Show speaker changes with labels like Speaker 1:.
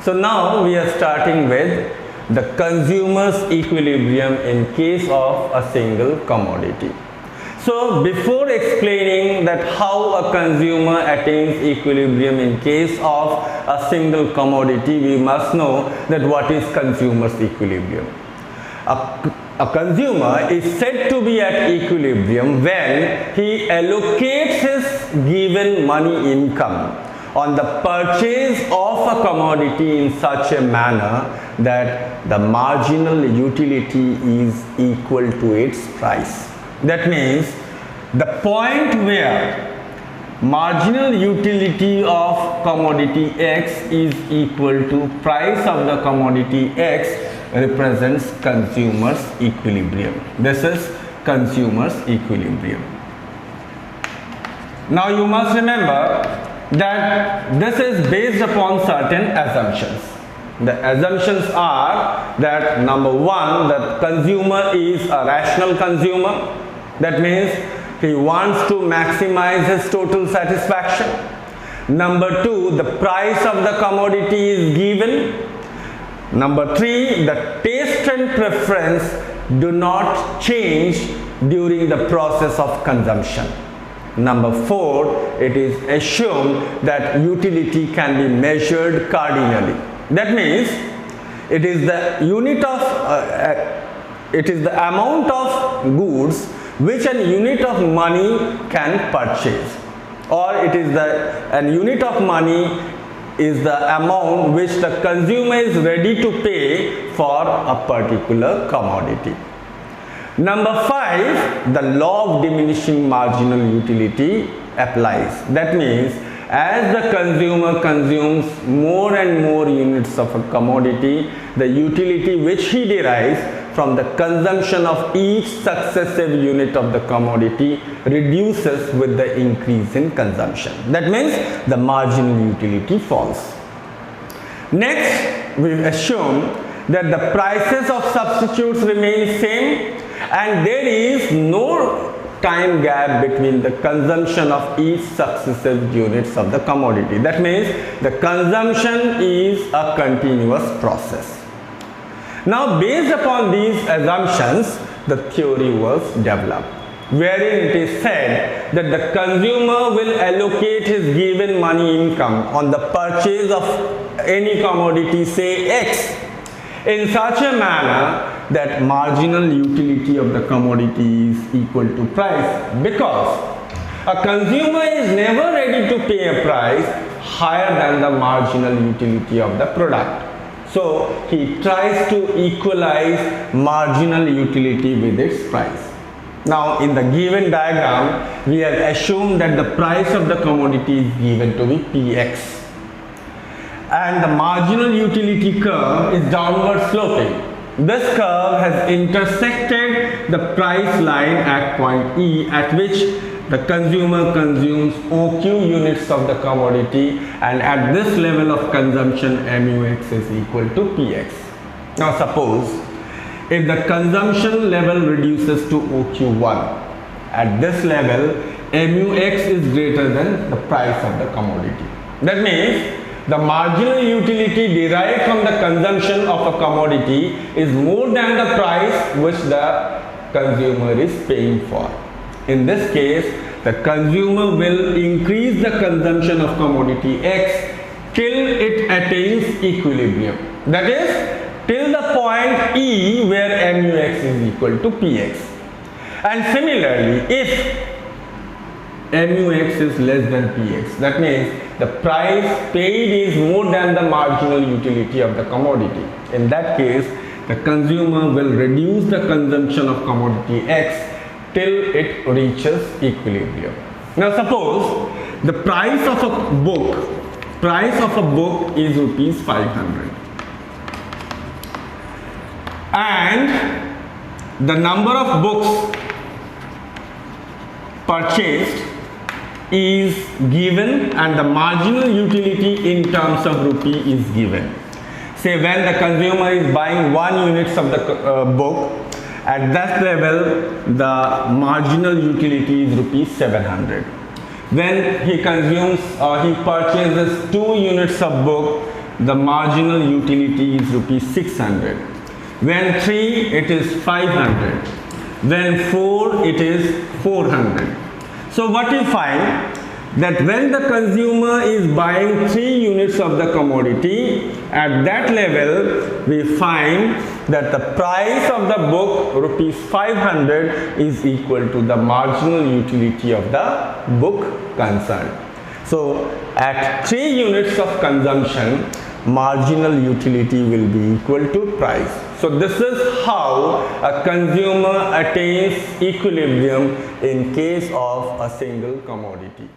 Speaker 1: So now we are starting with the consumer's equilibrium in case of a single commodity. So before explaining that how a consumer attains equilibrium in case of a single commodity, we must know that what is consumer's equilibrium. A consumer is said to be at equilibrium when he allocates his given money income on the purchase of a commodity in such a manner that the marginal utility is equal to its price. That means the point where marginal utility of commodity X is equal to price of the commodity X represents consumer's equilibrium. This is consumer's equilibrium. Now you must remember that this is based upon certain assumptions. The assumptions are that number one, the consumer is a rational consumer. That means he wants to maximize his total satisfaction. Number two, the price of the commodity is given. Number three, the taste and preference do not change during the process of consumption. Number four, it is assumed that utility can be measured cardinally. That means it is the unit of it is the amount of goods which an unit of money can purchase, or it is an unit of money is the amount which the consumer is ready to pay for a particular commodity. Number five, the law of diminishing marginal utility applies. That means as the consumer consumes more and more units of a commodity, the utility which he derives from the consumption of each successive unit of the commodity reduces with the increase in consumption. That means the marginal utility falls. Next, we assume that the prices of substitutes remain same and there is no time gap between the consumption of each successive units of the commodity. That means the consumption is a continuous process. Now, based upon these assumptions, the theory was developed, wherein it is said that the consumer will allocate his given money income on the purchase of any commodity, say X, in such a manner that marginal utility of the commodity is equal to price, because a consumer is never ready to pay a price higher than the marginal utility of the product. So he tries to equalize marginal utility with its price. Now in the given diagram, we have assumed that the price of the commodity is given to be Px. And the marginal utility curve is downward sloping. This curve has intersected the price line at point E, at which the consumer consumes OQ units of the commodity, and at this level of consumption MUX is equal to Px. Now suppose if the consumption level reduces to OQ1, at this level MUX is greater than the price of the commodity. That means the marginal utility derived from the consumption of a commodity is more than the price which the consumer is paying for. In this case, the consumer will increase the consumption of commodity X till it attains equilibrium. That is, till the point E where MUX is equal to Px. And similarly, if MUX is less than Px, that means the price paid is more than the marginal utility of the commodity. In that case, the consumer will reduce the consumption of commodity X till it reaches equilibrium. Now suppose the price of a book is rupees 500 and the number of books purchased is given and the marginal utility in terms of rupee is given. Say when the consumer is buying 1 units of the book, at that level the marginal utility is rupees 700. When he consumes or he purchases 2 units of book, the marginal utility is rupees 600. When 3, it is 500. When 4, it is 400. So what we find, that when the consumer is buying 3 units of the commodity, at that level we find that the price of the book rupees 500 is equal to the marginal utility of the book concerned. So at 3 units of consumption, marginal utility will be equal to price. So this is how a consumer attains equilibrium in case of a single commodity.